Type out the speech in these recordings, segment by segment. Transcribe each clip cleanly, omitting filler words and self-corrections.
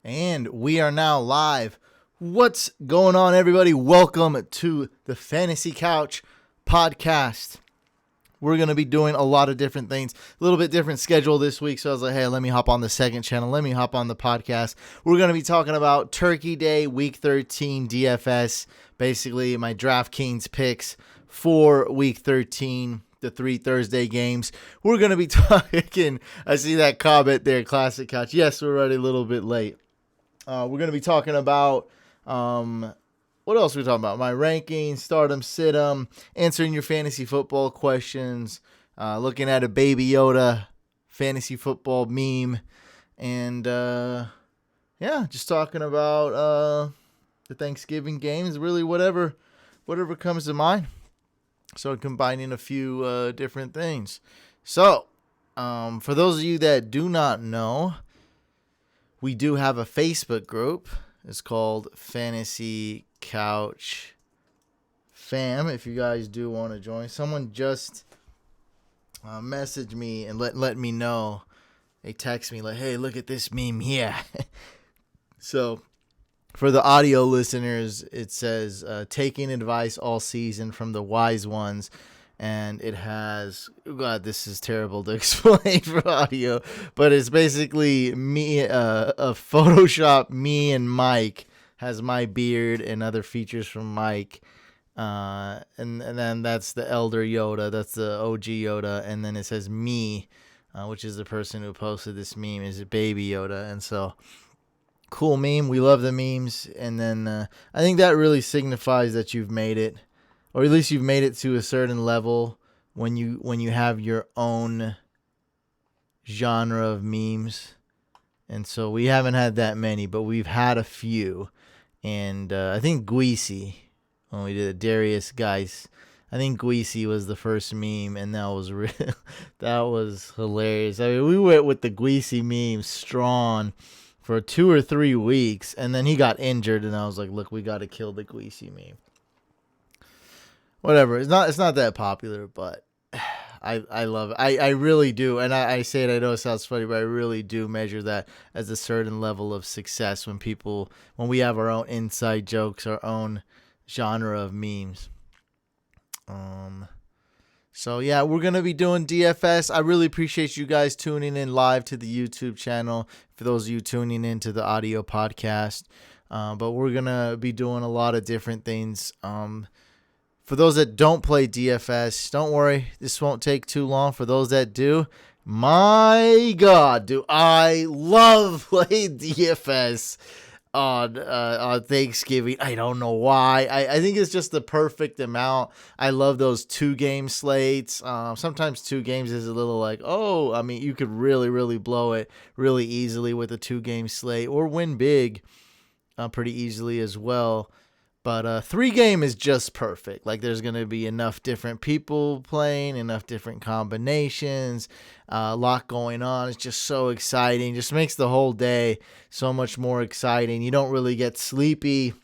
And we are now live. What's going on, everybody? Welcome to the Fantasy Couch podcast. We're going to be doing a lot of different things, a little bit different schedule this week. So I was like, hey, let me hop on the second channel. Let me hop on the podcast. We're going to be talking about Turkey Day, Week 13 DFS, basically my DraftKings picks for Week 13. The 3 Thursday games. We're going to be talking. I see that comment there, Classic Couch. Yes, we're already a little bit late. We're going to be talking about, what else are we talking about? My rankings, stardom, sit-em, answering your fantasy football questions, looking at a Baby Yoda fantasy football meme, and, just talking about the Thanksgiving games, really whatever comes to mind. So combining a few different things. So, for those of you that do not know, we do have a Facebook group. It's called Fantasy Couch Fam. If you guys do want to join, someone just messaged me and let me know. They text me like, "Hey, look at this meme here." So, for the audio listeners, it says, taking advice all season from the wise ones. And it has, God, this is terrible to explain for audio, but it's basically me, a Photoshop me and Mike, has my beard and other features from Mike. And then that's the Elder Yoda, that's the OG Yoda. And then it says me, which is the person who posted this meme, is Baby Yoda. And so, cool meme. We love the memes. And then I think that really signifies that you've made it, or at least you've made it to a certain level when you have your own genre of memes. And so we haven't had that many, but we've had a few. And I think Guisi, when we did a Darius Geis, I think Guisi was the first meme, and that was that was hilarious. I mean, we went with the Guisi meme strong for 2 or 3 weeks, and then he got injured, and I was like, look, we got to kill the Guisi meme. Whatever, it's not that popular, but I love it. I really do, and I say it, I know it sounds funny, but I really do measure that as a certain level of success when we have our own inside jokes, our own genre of memes. So, yeah, we're going to be doing DFS. I really appreciate you guys tuning in live to the YouTube channel, for those of you tuning in to the audio podcast. But we're going to be doing a lot of different things. For those that don't play DFS, don't worry. This won't take too long. For those that do, my God, do I love playing DFS on Thanksgiving. I don't know why. I think it's just the perfect amount. I love those 2-game slates. Sometimes 2 games is a little like, oh, I mean, you could really, really blow it really easily with a 2-game slate, or win big pretty easily as well. But 3-game is just perfect. Like, there's going to be enough different people playing, enough different combinations, a lot going on. It's just so exciting. Just makes the whole day so much more exciting. You don't really get sleepy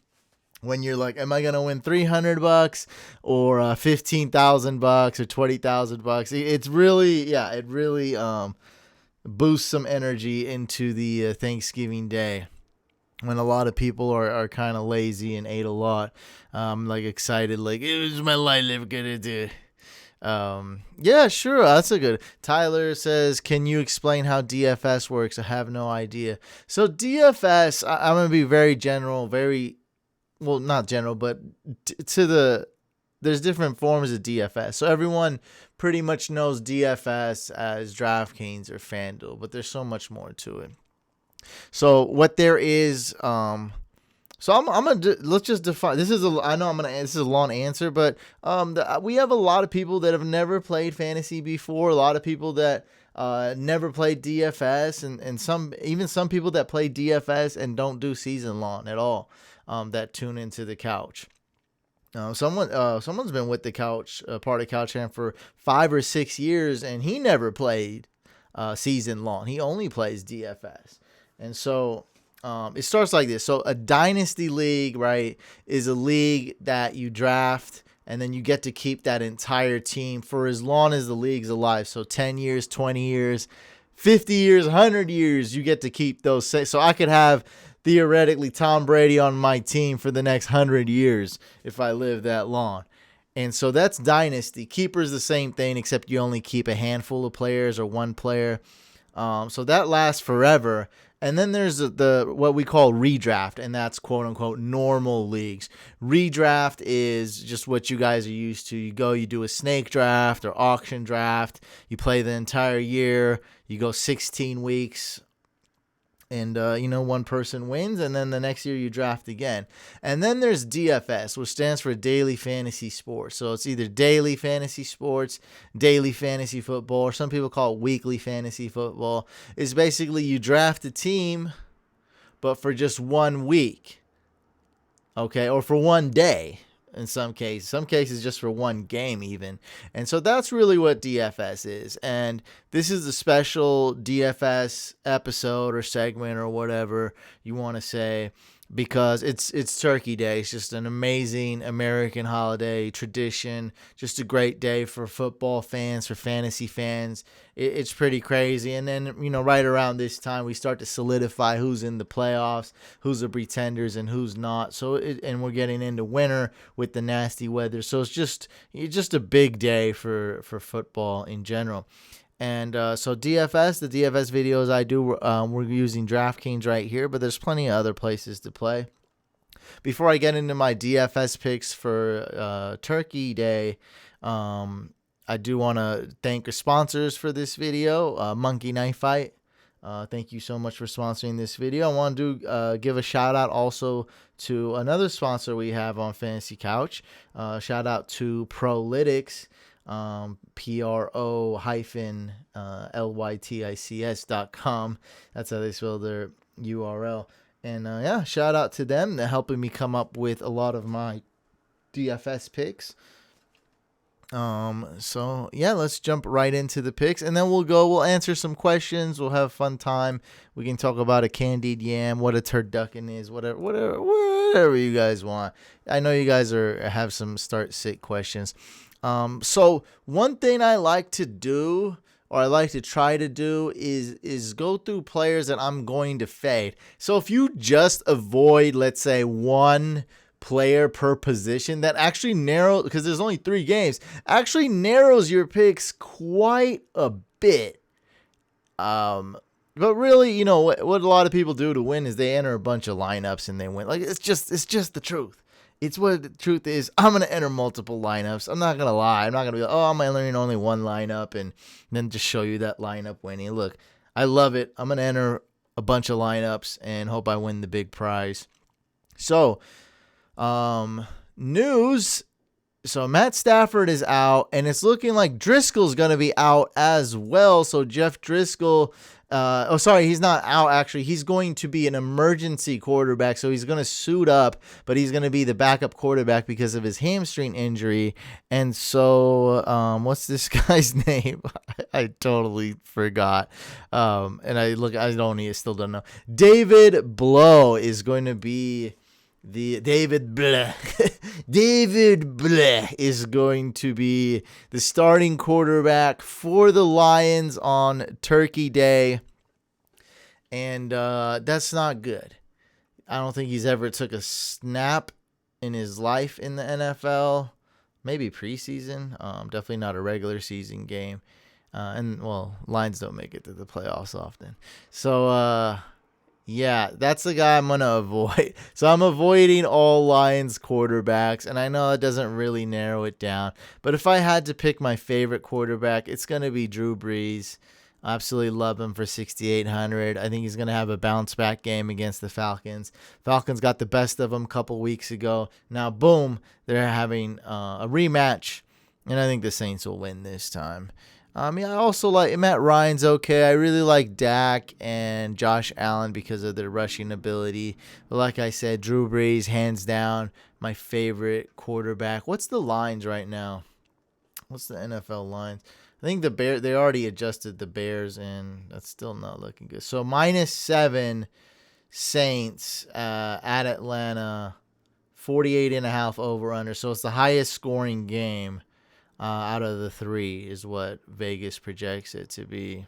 when you're like, am I going to win $300 or $15,000 or $20,000? It's really, it really boosts some energy into the Thanksgiving day, when a lot of people are kind of lazy and ate a lot. Like, excited, like, it was my life gonna do. Yeah, sure, that's a good. Tyler says, can you explain how DFS works? I have no idea. So DFS, I'm gonna be very general, not general, but there's different forms of DFS. So everyone pretty much knows DFS as DraftKings or FanDuel, but there's so much more to it. So what there is, so let's just define. This is a long answer, but we have a lot of people that have never played fantasy before. A lot of people that never played DFS, and some people that play DFS and don't do season long at all. That tune into the couch. Someone's been with the couch, part of Couch Ham, for 5 or 6 years, and he never played season long. He only plays DFS. And so it starts like this. So a dynasty league, right, is a league that you draft, and then you get to keep that entire team for as long as the league's alive. So 10 years, 20 years, 50 years, 100 years, you get to keep those. So I could have theoretically Tom Brady on my team for the next 100 years if I live that long. And so that's dynasty. Keeper's the same thing, except you only keep a handful of players or one player. So that lasts forever. And then there's the what we call redraft, and that's quote unquote normal leagues. Redraft is just what you guys are used to. You do a snake draft or auction draft. You play the entire year. You go 16 weeks. And, one person wins, and then the next year you draft again. And then there's DFS, which stands for Daily Fantasy Sports. So it's either Daily Fantasy Sports, Daily Fantasy Football, or some people call it Weekly Fantasy Football. It's basically you draft a team, but for just 1 week, okay, or for 1 day. In some cases just for 1 game even. And so that's really what DFS is. And this is a special DFS episode or segment or whatever you want to say, because it's Turkey Day. It's just an amazing American holiday tradition, just a great day for football fans, for fantasy fans. It's pretty crazy. And then, right around this time, we start to solidify who's in the playoffs, who's the pretenders, and who's not. And we're getting into winter with the nasty weather. So it's just a big day for football in general. And so DFS, the DFS videos I do, we're using DraftKings right here, but there's plenty of other places to play. Before I get into my DFS picks for Turkey Day, I do want to thank our sponsors for this video, Monkey Knife Fight. Thank you so much for sponsoring this video. I want to give a shout out also to another sponsor we have on Fantasy Couch. Shout out to Prolytics. pro-lytics.com. That's how they spell their URL. And shout out to them. They're helping me come up with a lot of my DFS picks. Let's jump right into the picks, and then we'll answer some questions. We'll have a fun time. We can talk about a candied yam, what a turducken is, whatever you guys want. I know you guys have some start sit questions. So one thing I like to do, or I like to try to do, is go through players that I'm going to fade. So if you just avoid, let's say, one player per position, that actually narrows, because there's only 3 games, actually narrows your picks quite a bit. But really, what a lot of people do to win is they enter a bunch of lineups and they win. Like, it's just the truth. It's what the truth is. I'm going to enter multiple lineups. I'm not going to lie. I'm not going to be like, I'm entering only one lineup and then just show you that lineup winning. Look, I love it. I'm going to enter a bunch of lineups and hope I win the big prize. So, news. So Matt Stafford is out, and it's looking like Driscoll's going to be out as well. So Jeff Driscoll, he's not out actually. He's going to be an emergency quarterback. So he's going to suit up, but he's going to be the backup quarterback because of his hamstring injury. And so, what's this guy's name? I totally forgot. Still don't know. David Blow is going to be David Bleh is going to be the starting quarterback for the Lions on Turkey Day. And that's not good. I don't think he's ever took a snap in his life in the NFL. Maybe preseason. Definitely not a regular season game. Lions don't make it to the playoffs often. So, that's the guy I'm going to avoid. So I'm avoiding all Lions quarterbacks, and I know that doesn't really narrow it down. But if I had to pick my favorite quarterback, it's going to be Drew Brees. I absolutely love him for 6,800. I think he's going to have a bounce-back game against the Falcons. Falcons got the best of them a couple weeks ago. Now, boom, they're having a rematch, and I think the Saints will win this time. I also like Matt Ryan's okay. I really like Dak and Josh Allen because of their rushing ability. But like I said, Drew Brees, hands down, my favorite quarterback. What's the lines right now? What's the NFL lines? I think the Bears, they already adjusted the Bears, and that's still not looking good. So -7 Saints at Atlanta, 48.5 over-under. So it's the highest scoring game. Out of the 3 is what Vegas projects it to be.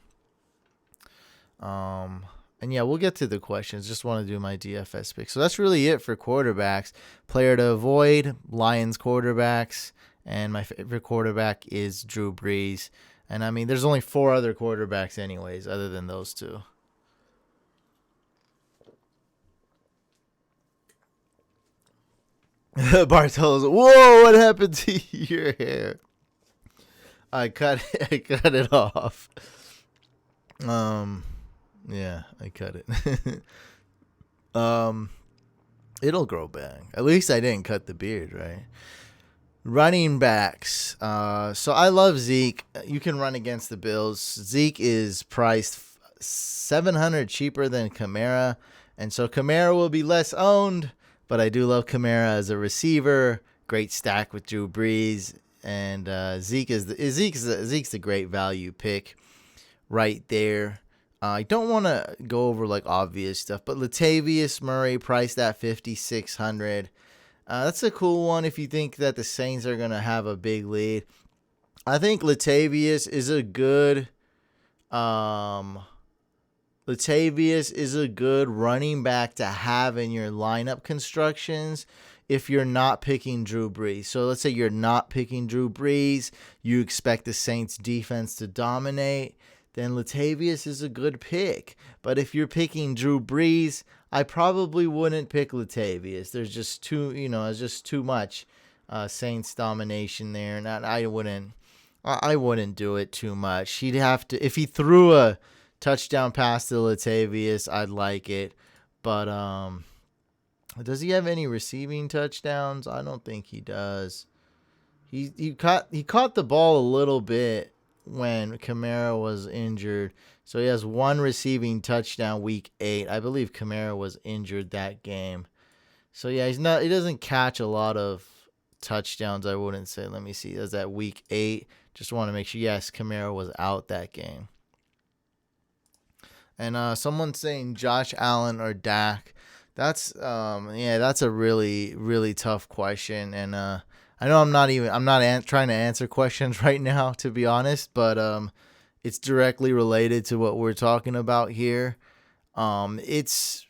And yeah, we'll get to the questions. Just want to do my DFS pick. So that's really it for quarterbacks. Player to avoid, Lions quarterbacks. And my favorite quarterback is Drew Brees. And I mean, there's only 4 other quarterbacks anyways, other than those 2. Bartolo's, whoa, what happened to your hair? I cut it off. Yeah, I cut it. It'll grow back. At least I didn't cut the beard, right? Running backs. So I love Zeke. You can run against the Bills. Zeke is priced $700 cheaper than Kamara, and so Kamara will be less owned. But I do love Kamara as a receiver. Great stack with Drew Brees, and Zeke's the great value pick right there. I don't want to go over like obvious stuff, but Latavius Murray priced at $5,600. That's a cool one if you think that the Saints are gonna have a big lead. I think Latavius is a good running back to have in your lineup constructions if you're not picking Drew Brees. So let's say you're not picking Drew Brees, you expect the Saints defense to dominate, then Latavius is a good pick. But if you're picking Drew Brees, I probably wouldn't pick Latavius. There's just it's just too much Saints domination there, and I wouldn't do it too much. He'd have to, if he threw a touchdown pass to Latavius, I'd like it. But does he have any receiving touchdowns? I don't think he does. He caught the ball a little bit when Kamara was injured. So he has 1 receiving touchdown week 8. I believe Kamara was injured that game. So yeah, he doesn't catch a lot of touchdowns, I wouldn't say. Let me see. Is that week 8? Just want to make sure. Yes, Kamara was out that game. And someone's saying Josh Allen or Dak. That's a really, really tough question. And I know I'm not trying to answer questions right now, to be honest, but it's directly related to what we're talking about here. It's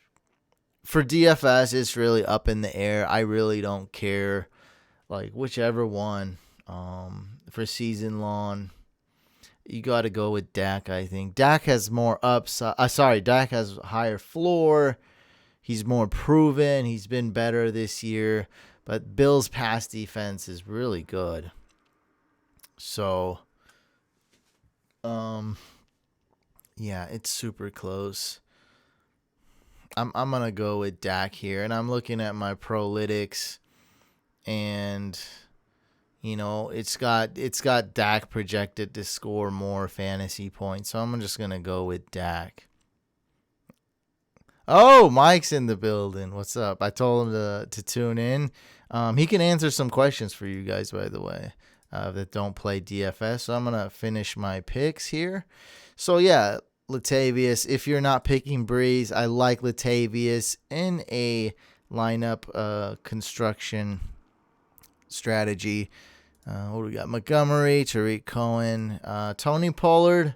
for DFS, it's really up in the air. I really don't care, like whichever one. For season long, you got to go with Dak. I think Dak has more upside. Dak has higher floor. He's more proven. He's been better this year. But Bills' pass defense is really good. So, yeah, it's super close. I'm gonna go with Dak here, and I'm looking at my Prolytics, and it's got Dak projected to score more fantasy points. So I'm just gonna go with Dak. Oh, Mike's in the building. What's up? I told him to tune in. He can answer some questions for you guys, by the way, that don't play DFS. So I'm going to finish my picks here. So, yeah, Latavius. If you're not picking Breeze, I like Latavius in a lineup construction strategy. What do we got? Montgomery, Tariq Cohen, Tony Pollard.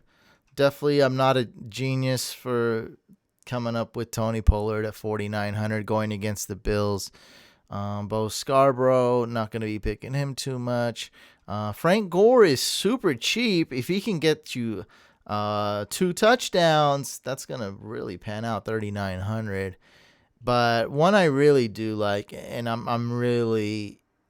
Definitely, I'm not a genius for coming up with Tony Pollard at 4,900 going against the Bills. Bo Scarborough, not going to be picking him too much. Frank Gore is super cheap. If he can get you 2 touchdowns, that's going to really pan out, 3,900. But one I really do like, and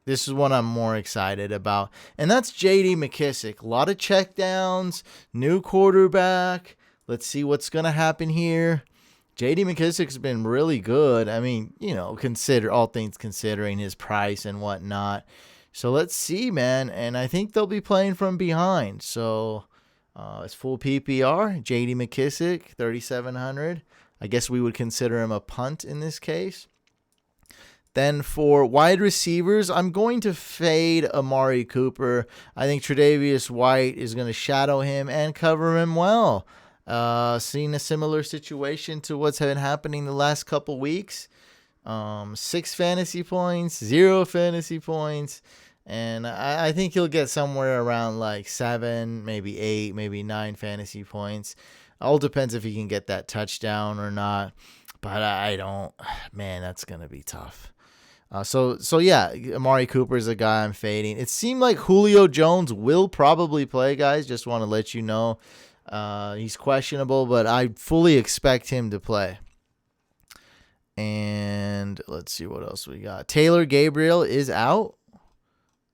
this is what I'm more excited about, and that's J.D. McKissic. A lot of checkdowns, new quarterback. Let's see what's going to happen here. J.D. McKissic's been really good. I mean, consider all things considering his price and whatnot. So let's see, man. And I think they'll be playing from behind. So it's full PPR. J.D. McKissic, 3,700. I guess we would consider him a punt in this case. Then for wide receivers, I'm going to fade Amari Cooper. I think Tre'Davious White is going to shadow him and cover him well. Seeing a similar situation to what's been happening the last couple weeks. 6 fantasy points, 0 fantasy points. And I think he'll get somewhere around like 7, maybe 8, maybe 9 fantasy points. All depends if he can get that touchdown or not. But I don't. Man, that's gonna be tough. So yeah, Amari Cooper is a guy I'm fading. It seemed like Julio Jones will probably play, guys. Just want to let you know. He's questionable, but I fully expect him to play. And let's see what else we got. Taylor Gabriel is out.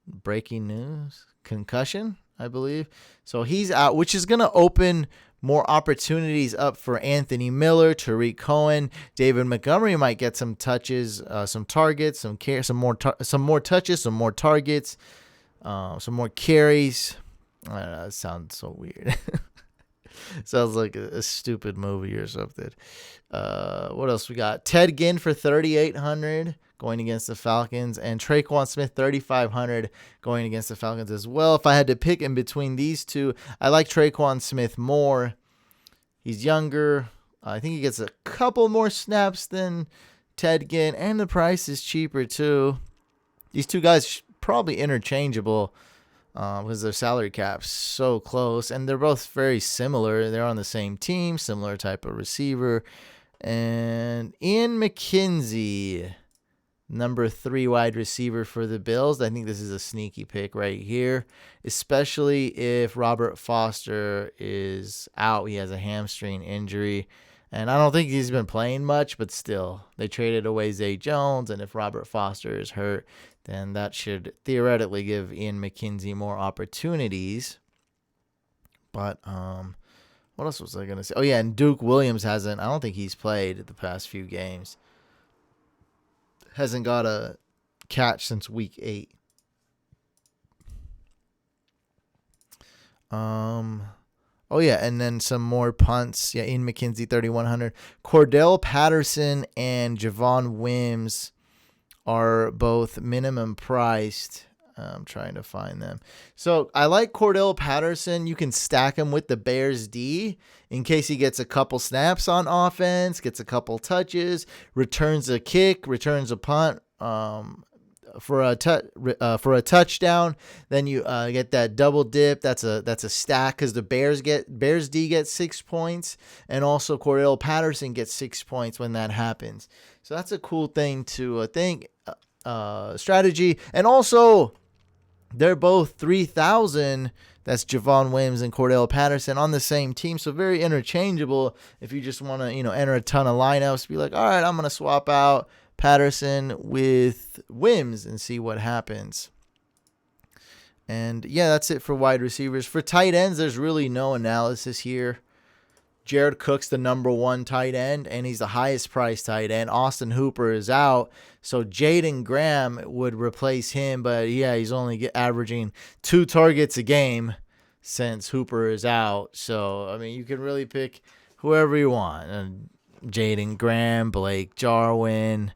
Breaking news. Concussion, I believe. So he's out, which is going to open more opportunities up for Anthony Miller, Tariq Cohen, David Montgomery might get some touches, some targets, some more touches, some more targets, some more carries. I don't know, that sounds so weird. Sounds like a stupid movie or something. What else we got? Ted Ginn for 3,800 going against the Falcons, and Traquan Smith 3,500 going against the Falcons as well. If I had to pick in between these two, I like Traquan Smith more. He's younger. I think he gets a couple more snaps than Ted Ginn, and the price is cheaper too. These two guys probably interchangeable because their salary cap's so close, and they're both very similar. They're on the same team, similar type of receiver. And Ian McKenzie, number 3 wide receiver for the Bills. I think this is a sneaky pick right here, especially if Robert Foster is out. He has a hamstring injury, and I don't think he's been playing much, but still, they traded away Zay Jones, and if Robert Foster is hurt, then that should theoretically give Ian McKenzie more opportunities. But what else was I going to say? Oh, yeah, and Duke Williams I don't think he's played the past few games. Hasn't got a catch since week 8. Oh, yeah, and then some more punts. Yeah, Ian McKenzie, 3,100. Cordell Patterson and Javon Wims are both minimum priced. I'm trying to find them. So I like Cordell Patterson. You can stack him with the Bears D in case he gets a couple snaps on offense, gets a couple touches, returns a kick, returns a punt for a touchdown. Then you get that double dip. That's a stack because the Bears D gets 6 points, and also Cordell Patterson gets 6 points when that happens. So that's a cool thing to think strategy, and also they're both 3,000. That's Javon Wims and Cordell Patterson on the same team, so very interchangeable. If you just want to, enter a ton of lineups, be like, all right, I'm gonna swap out Patterson with Wims and see what happens. And yeah, that's it for wide receivers. For tight ends, there's really no analysis here. Jared Cook's the number 1 tight end, and he's the highest priced tight end. Austin Hooper is out, so Jaden Graham would replace him, but yeah, he's only averaging 2 targets a game since Hooper is out. So, I mean, you can really pick whoever you want. Jaden Graham, Blake Jarwin.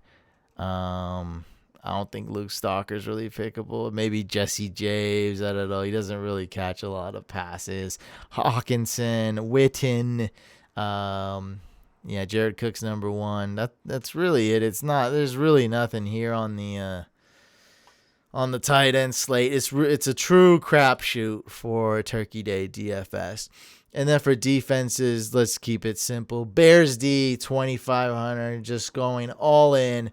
I don't think Luke Stalker's really pickable. Maybe Jesse James. I don't know. He doesn't really catch a lot of passes. Hawkinson, Witten. Yeah, Jared Cook's number 1. That's really it. There's really nothing here on the tight end slate. It's a true crapshoot for Turkey Day DFS. And then for defenses, let's keep it simple. Bears D, 2,500, just going all in.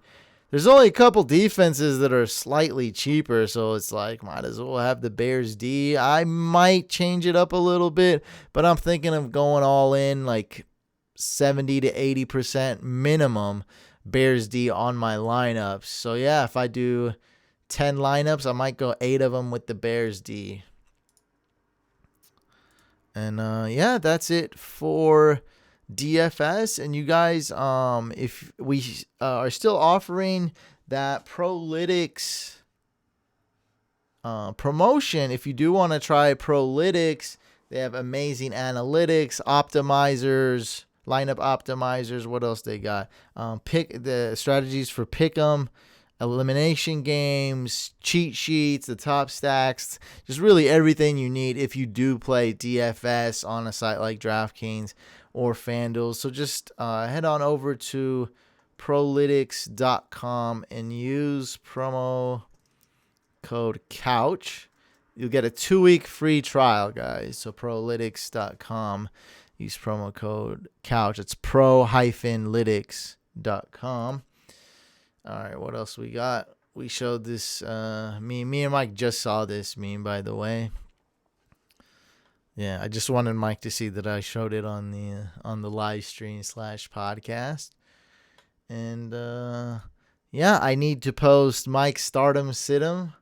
There's only a couple defenses that are slightly cheaper, so it's like, might as well have the Bears D. I might change it up a little bit, but I'm thinking of going all in, like 70 to 80% minimum Bears D on my lineups. So yeah, if I do 10 lineups, I might go 8 of them with the Bears D. And yeah, that's it for DFS. And you guys, if we are still offering that Prolytics promotion, if you do want to try Prolytics, they have amazing analytics, optimizers, lineup optimizers. What else they got? Pick the strategies for pick'em, elimination games, cheat sheets, the top stacks, just really everything you need if you do play DFS on a site like DraftKings or FanDuel. So just head on over to prolytics.com and use promo code COUCH. You'll get a 2-week free trial, guys. So prolytics.com. Use promo code couch. It's pro-lytics.com. All right, what else we got? We showed this me and Mike just saw this meme, by the way. Yeah, I just wanted Mike to see that I showed it on the live stream / podcast. And yeah, I need to post Mike's Stardom Situm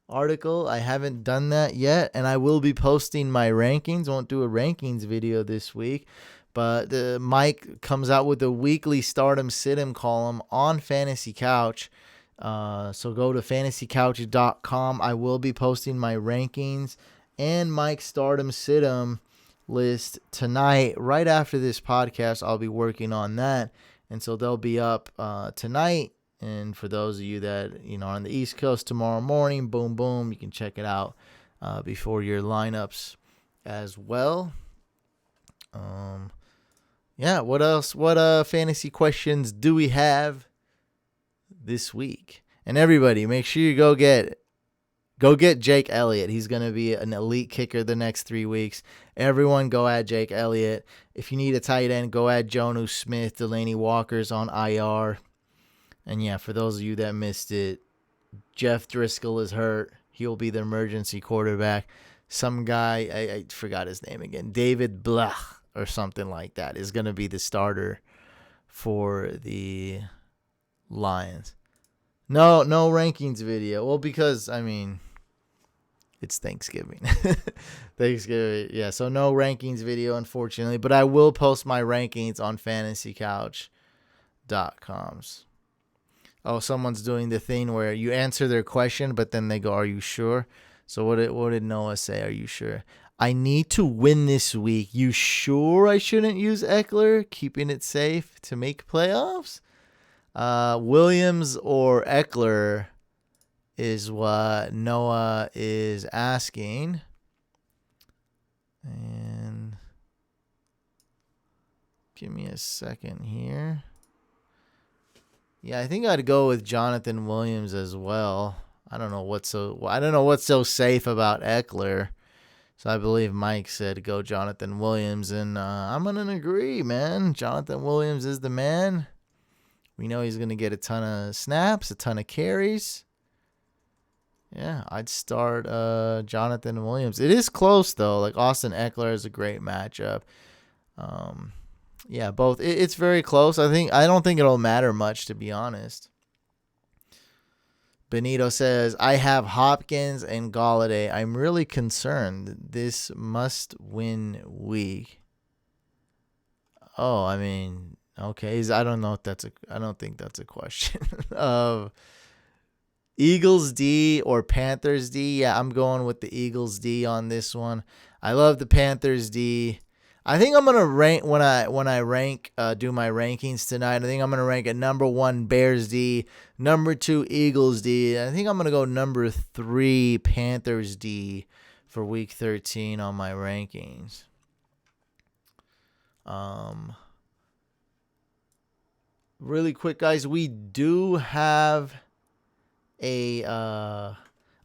article. I haven't done that yet, and I will be posting my rankings. Won't do a rankings video this week, but Mike comes out with a weekly Stardom Situm column on Fantasy Couch. So go to fantasycouch.com. I will be posting my rankings and Mike's Stardom Situm list tonight. Right after this podcast, I'll be working on that, and so they'll be up tonight. And for those of you that are on the East Coast, tomorrow morning, boom, boom, you can check it out before your lineups as well. Yeah, what else? What fantasy questions do we have this week? And everybody, make sure you go get Jake Elliott. He's going to be an elite kicker the next 3 weeks. Everyone go add Jake Elliott. If you need a tight end, go add Jonnu Smith. Delaney Walker's on IR. And yeah, for those of you that missed it, Jeff Driscoll is hurt. He'll be the emergency quarterback. Some guy, I forgot his name again, David Blach or something like that, is going to be the starter for the Lions. No rankings video. Well, because, it's Thanksgiving. Yeah, so no rankings video, unfortunately. But I will post my rankings on fantasycouch.com. Oh, someone's doing the thing where you answer their question, but then they go, "Are you sure?" So what did Noah say? Are you sure? I need to win this week. You sure I shouldn't use Eckler? Keeping it safe to make playoffs? Williams or Eckler is what Noah is asking. And give me a second here. Yeah, I think I'd go with Jonathan Williams as well. I don't know what's so safe about Eckler. So I believe Mike said go Jonathan Williams, and I'm going to agree, man. Jonathan Williams is the man. We know he's going to get a ton of snaps, a ton of carries. Yeah, I'd start Jonathan Williams. It is close, though. Like, Austin Eckler is a great matchup. Yeah, both. It's very close. I don't think it'll matter much, to be honest. Benito says, I have Hopkins and Golladay. I'm really concerned. This must-win week. Oh, okay. I don't think that's a question. Of Eagles D or Panthers D. Yeah, I'm going with the Eagles D on this one. I love the Panthers D. I think I'm gonna rank when I do my rankings tonight. I think I'm gonna rank at number 1 Bears D, number 2 Eagles D. I think I'm gonna go number 3 Panthers D for week 13 on my rankings. Really quick, guys, we do have a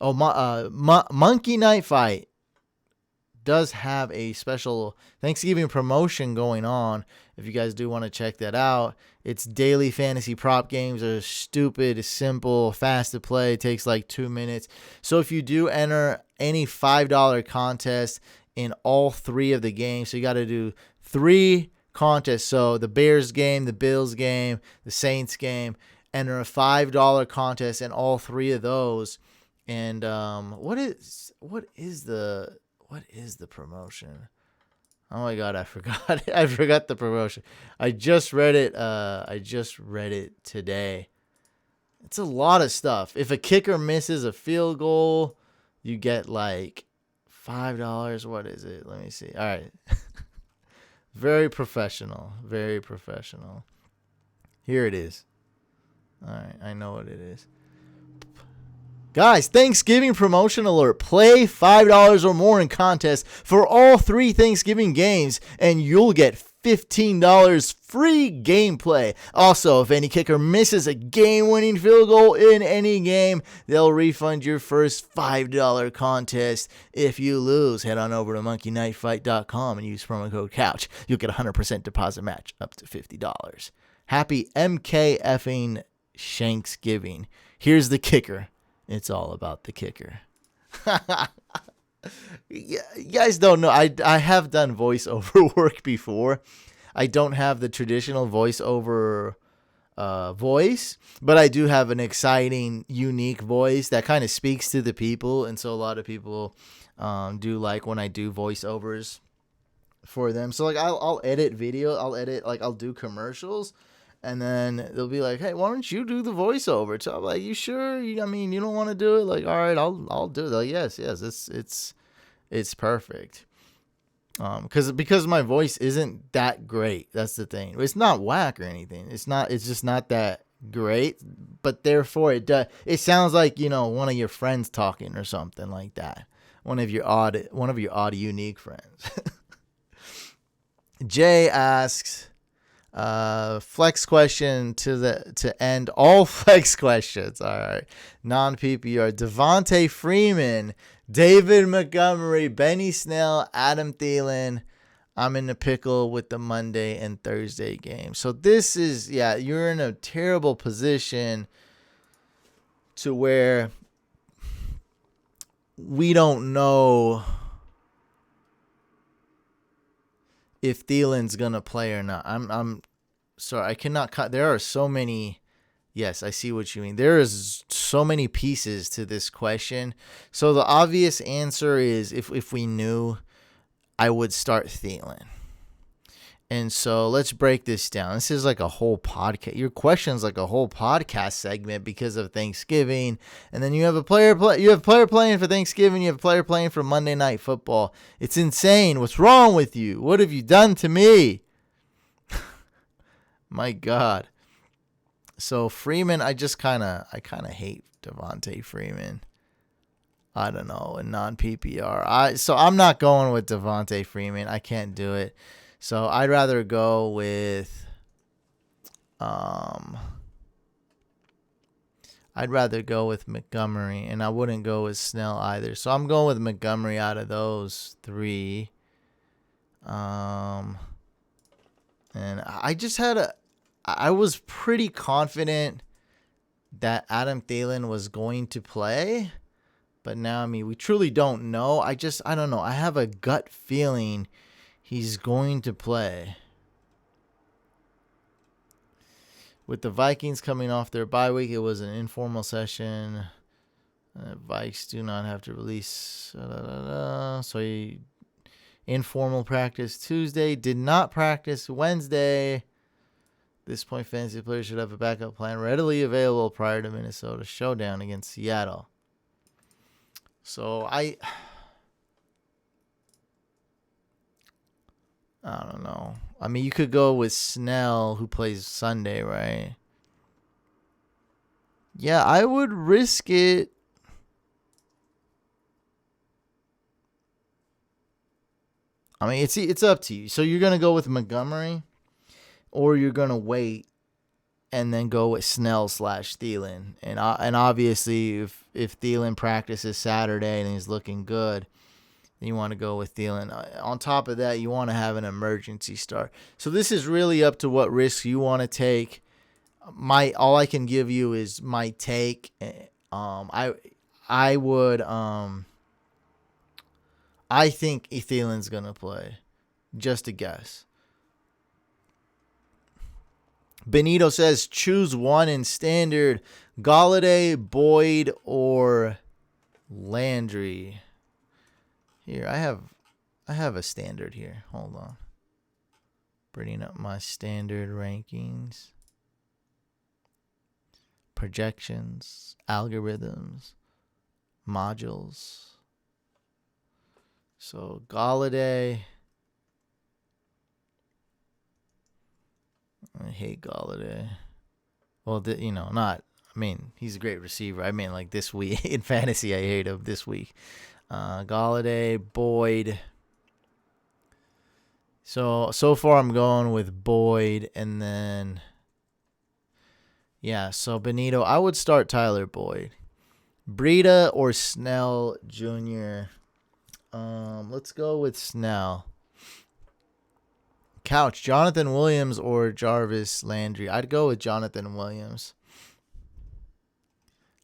Monkey Night Fight does have a special Thanksgiving promotion going on. If you guys do want to check that out, it's daily fantasy prop games. Are stupid, simple, fast to play. It takes like 2 minutes. So if you do enter any $5 contest in all 3 of the games, so you got to do 3 contests. So the Bears game, the Bills game, the Saints game, enter a $5 contest in all 3 of those. And what is the promotion? Oh my god, I forgot. I forgot the promotion. I just read it today. It's a lot of stuff. If a kicker misses a field goal, you get like $5. What is it? Let me see. All right. Very professional. Very professional. Here it is. All right, I know what it is. Guys, Thanksgiving promotion alert. Play $5 or more in contests for all 3 Thanksgiving games, and you'll get $15 free gameplay. Also, if any kicker misses a game-winning field goal in any game, they'll refund your first $5 contest. If you lose, head on over to monkeyknifefight.com and use promo code COUCH. You'll get a 100% deposit match up to $50. Happy MKFing Shanksgiving. Here's the kicker. It's all about the kicker. You guys don't know. I have done voiceover work before. I don't have the traditional voiceover voice, but I do have an exciting, unique voice that kind of speaks to the people. And so a lot of people do like when I do voiceovers for them. So like I'll edit video. I'll do commercials. And then they'll be like, "Hey, why don't you do the voiceover?" So I'm like, "You sure? You don't want to do it?" Like, "All right, I'll do it." Like, yes, it's perfect. Because my voice isn't that great. That's the thing. It's not whack or anything. It's just not that great. But therefore, it sounds like one of your friends talking or something like that. One of your odd unique friends. Jay asks. Flex question to end all flex questions. All right. Non-PPR. Devontae Freeman, David Montgomery, Benny Snell, Adam Thielen. I'm in the pickle with the Monday and Thursday game. So this is, you're in a terrible position to where we don't know if Thielen's gonna play or not. I'm sorry, I cannot cut. There are so many. Yes, I see what you mean. There is so many pieces to this question. So the obvious answer is if we knew, I would start Thielen. And so let's break this down. This is like a whole podcast. Your question's like a whole podcast segment because of Thanksgiving. And then you have a player playing for Thanksgiving. You have a player playing for Monday Night Football. It's insane. What's wrong with you? What have you done to me? My God. So Freeman, I kind of hate Devontae Freeman. I don't know, in non-PPR. So I'm not going with Devontae Freeman. I can't do it. So I'd rather go with Montgomery, and I wouldn't go with Snell either. So I'm going with Montgomery out of those three. And I was pretty confident that Adam Thielen was going to play, but now, we truly don't know. I don't know. I have a gut feeling he's going to play. With the Vikings coming off their bye week, it was an informal session. Vikes do not have to release. So informal practice Tuesday. Did not practice Wednesday. At this point, fantasy players should have a backup plan readily available prior to Minnesota showdown against Seattle. So I don't know. You could go with Snell, who plays Sunday, right? Yeah, I would risk it. It's up to you. So you're going to go with Montgomery, or you're going to wait and then go with Snell / Thielen. And obviously, if Thielen practices Saturday and he's looking good, you want to go with Thielen. On top of that, you want to have an emergency start. So this is really up to what risks you want to take. All I can give you is my take. I think Thielen's gonna play. Just a guess. Benito says choose one in standard: Galladay, Boyd, or Landry. Here, I have a standard here. Hold on. Bringing up my standard rankings. Projections, algorithms, modules. So, Galladay. I hate Galladay. Well, he's a great receiver. Like this week in fantasy, I hate him this week. Galladay, Boyd, So far I'm going with Boyd, and then so Benito. I would start Tyler Boyd. Breida or Snell Jr. Let's go with Snell. Couch, Jonathan Williams or Jarvis Landry? I'd go with Jonathan Williams.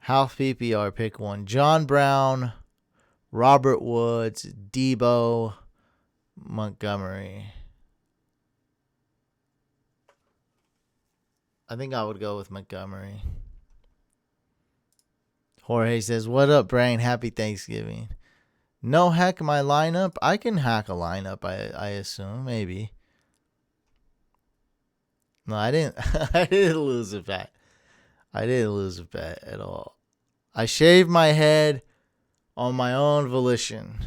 Half PPR, pick one. John Brown, Robert Woods, Debo, Montgomery. I think I would go with Montgomery. Jorge says, what up, Brain? Happy Thanksgiving. No hack my lineup? I can hack a lineup, I assume. Maybe. No, I didn't. I didn't lose a bet. I didn't lose a bet at all. I shaved my head on my own volition.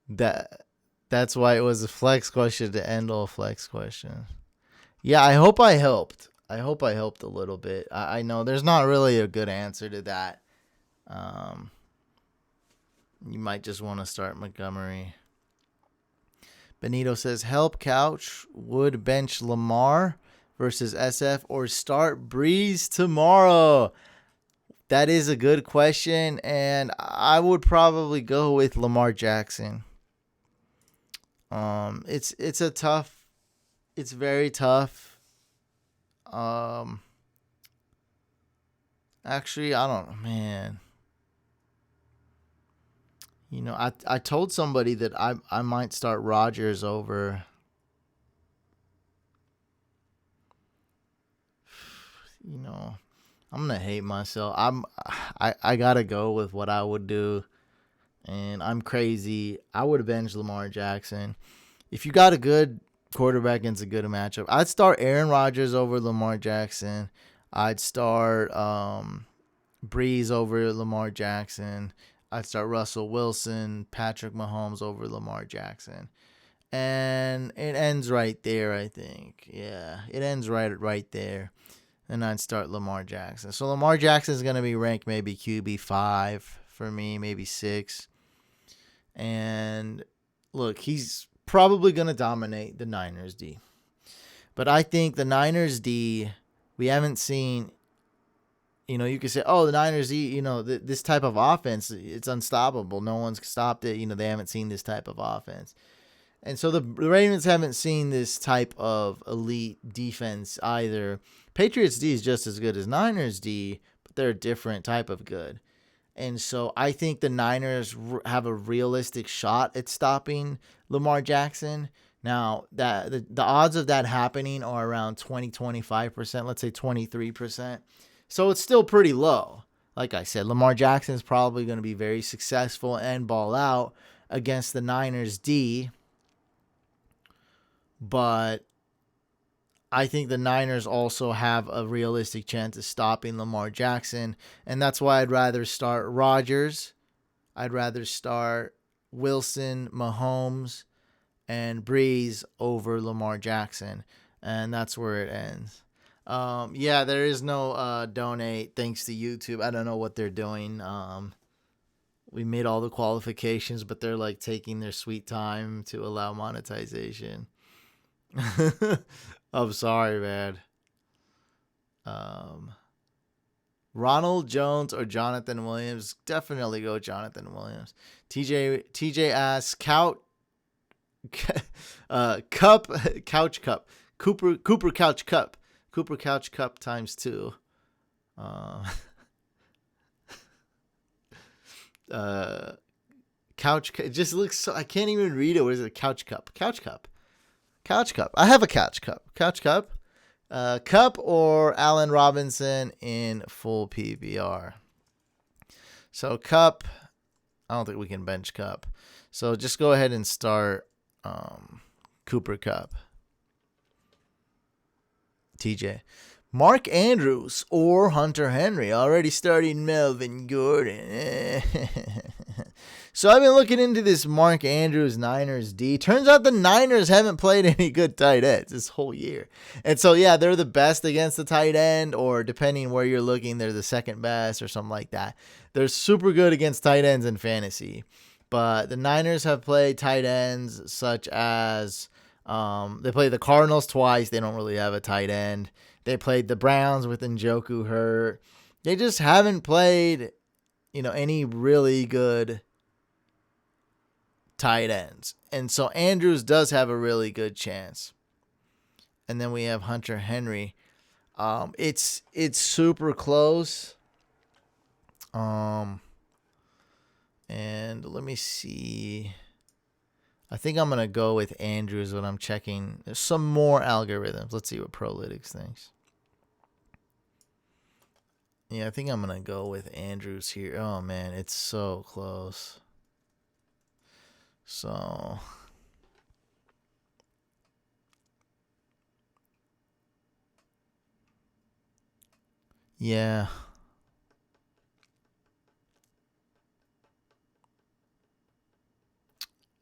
That's why it was a flex question to end all flex questions. Yeah, I hope I helped. I hope I helped a little bit. I know there's not really a good answer to that. You might just want to start Montgomery. Benito says, help Couch. Would bench Lamar versus SF or start Breeze tomorrow? That is a good question, and I would probably go with Lamar Jackson. It's very tough. Actually, I don't know, man. You know, I told somebody that I might start Rodgers over. You know, I'm gonna hate myself. I gotta go with what I would do, and I'm crazy. I would avenge Lamar Jackson. If you got a good quarterback against a good matchup, I'd start Aaron Rodgers over Lamar Jackson. I'd start Breeze over Lamar Jackson. I'd start Russell Wilson, Patrick Mahomes over Lamar Jackson. And it ends right there, I think. Yeah, it ends right there. And I'd start Lamar Jackson. So Lamar Jackson is going to be ranked maybe QB 5 for me, maybe 6. And look, he's probably going to dominate the Niners D. But I think the Niners D, we haven't seen. You know, you could say, oh, the Niners, you know, this type of offense, it's unstoppable. No one's stopped it. You know, they haven't seen this type of offense. And so the Ravens haven't seen this type of elite defense either. Patriots D is just as good as Niners D, but they're a different type of good. And so I think the Niners have a realistic shot at stopping Lamar Jackson. Now, that the odds of that happening are around 20-25%, let's say 23%. So it's still pretty low. Like I said, Lamar Jackson is probably going to be very successful and ball out against the Niners D. But I think the Niners also have a realistic chance of stopping Lamar Jackson. And that's why I'd rather start Rodgers. I'd rather start Wilson, Mahomes, and Breeze over Lamar Jackson. And that's where it ends. There is no donate thanks to YouTube. I don't know what they're doing. We made all the qualifications, but they're like taking their sweet time to allow monetization. I'm sorry, man. Ronald Jones or Jonathan Williams? Definitely go Jonathan Williams. TJ asks, Couch Cup. Cooper Couch Cup. Cooper Couch Cup times 2. Couch. It just looks so. I can't even read it. What is it? Couch Cup. Couch Cup. Couch Cup. I have a Couch Cup. Couch Cup. Cup or Allen Robinson in full PPR. So Cup. I don't think we can bench Cup. So just go ahead and start Cooper Cup. TJ. Mark Andrews or Hunter Henry. Already starting Melvin Gordon. So I've been looking into this Mark Andrews Niners D. Turns out the Niners haven't played any good tight ends this whole year. And so, yeah, they're the best against the tight end, or depending where you're looking, they're the second best or something like that. They're super good against tight ends in fantasy. But the Niners have played tight ends such as they played the Cardinals twice. They don't really have a tight end. They played the Browns with Njoku hurt. They just haven't played, any really good tight ends. And so Andrews does have a really good chance. And then we have Hunter Henry. It's super close. And let me see. I think I'm going to go with Andrews when I'm checking. There's some more algorithms. Let's see what Prolytics thinks. Yeah, I think I'm going to go with Andrews here. Oh, man, it's so close. So, yeah.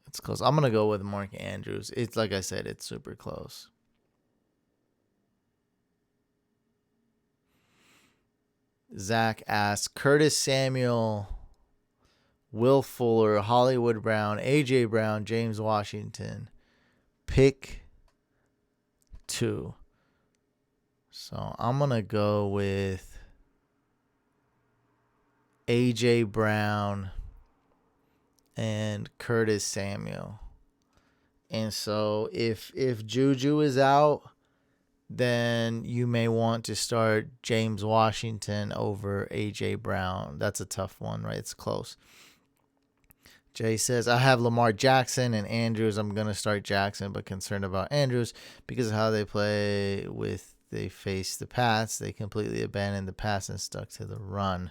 It's close. I'm going to go with Mark Andrews. It's like I said, it's super close. Zach asks, Curtis Samuel, Will Fuller, Hollywood Brown, A.J. Brown, James Washington. Pick 2. So I'm going to go with A.J. Brown and Curtis Samuel. And so if Juju is out, then you may want to start James Washington over A.J. Brown. That's a tough one, right? It's close. Jay says, I have Lamar Jackson and Andrews. I'm going to start Jackson, but concerned about Andrews because of how they play with they face the Pats. They completely abandoned the pass and stuck to the run.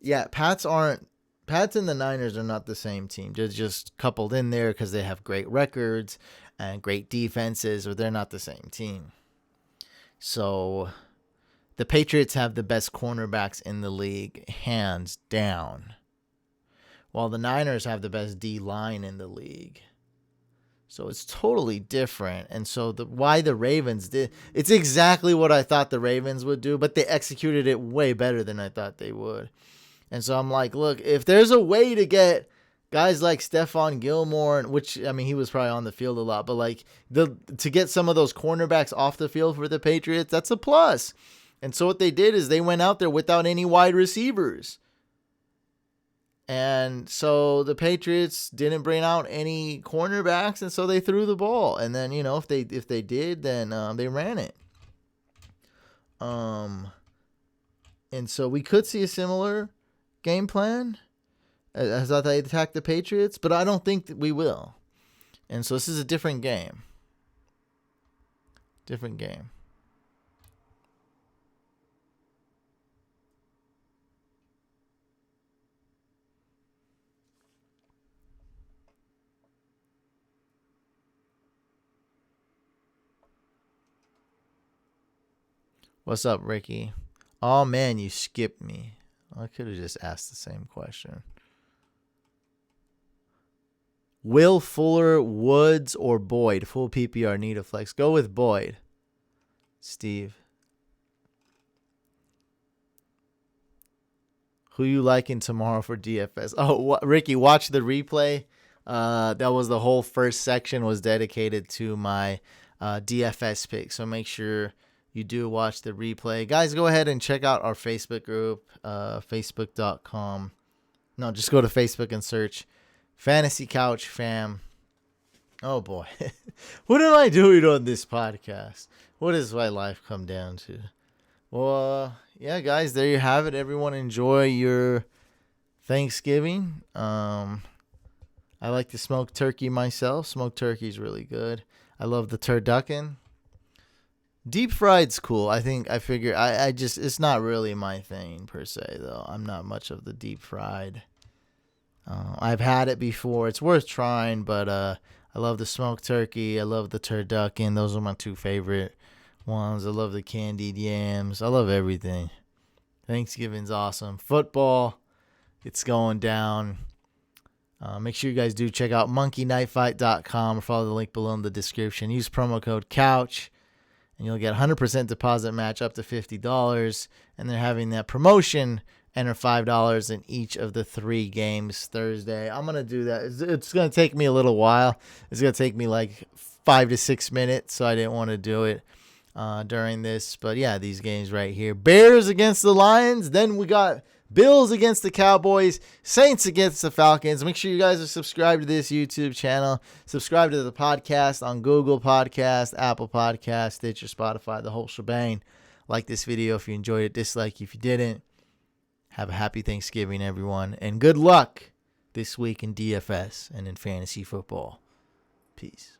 Yeah, Pats and the Niners are not the same team. They're just coupled in there because they have great records and great defenses, or they're not the same team. So the Patriots have the best cornerbacks in the league, hands down, while the Niners have the best D-line in the league. So it's totally different. And so why the Ravens did, it's exactly what I thought the Ravens would do, but they executed it way better than I thought they would. And so I'm like, look, if there's a way to get guys like Stephon Gilmore, which, I mean, he was probably on the field a lot, but like to get some of those cornerbacks off the field for the Patriots, that's a plus. And so what they did is they went out there without any wide receivers. And so the Patriots didn't bring out any cornerbacks, and so they threw the ball. And then, if they did, then they ran it. And so we could see a similar game plan as I they attack the Patriots, but I don't think that we will. And so this is a different game. Different game. What's up, Ricky? Oh, man, you skipped me. I could have just asked the same question. Will Fuller, Woods, or Boyd? Full PPR, need a flex. Go with Boyd. Steve. Who you liking tomorrow for DFS? Oh, Ricky, watch the replay. That was the whole first section was dedicated to my DFS pick. So make sure you do watch the replay. Guys, go ahead and check out our Facebook group, facebook.com. No, just go to Facebook and search Fantasy Couch Fam. Oh, boy. What am I doing on this podcast? What does my life come down to? Well, yeah, guys, there you have it. Everyone enjoy your Thanksgiving. I like to smoke turkey myself. Smoked turkey is really good. I love the turducken. Deep fried's cool. I figure I just, it's not really my thing per se, though. I'm not much of the deep fried. I've had it before. It's worth trying, but I love the smoked turkey. I love the turducken. Those are my two favorite ones. I love the candied yams. I love everything. Thanksgiving's awesome. Football, it's going down. Make sure you guys do check out monkeyknifefight.com or follow the link below in the description. Use promo code COUCH. and you'll get 100% deposit match up to $50. And they're having that promotion. Enter $5 in each of the 3 games Thursday. I'm going to do that. It's going to take me a little while. It's going to take me like 5 to 6 minutes, so I didn't want to do it during this. But yeah, these games right here. Bears against the Lions. Then we got Bills against the Cowboys. Saints against the Falcons. Make sure you guys are subscribed to this YouTube channel. Subscribe to the podcast on Google Podcast, Apple Podcast, Stitcher, Spotify, the whole shebang. Like this video if you enjoyed it. Dislike if you didn't. Have a happy Thanksgiving, everyone. And good luck this week in DFS and in fantasy football. Peace.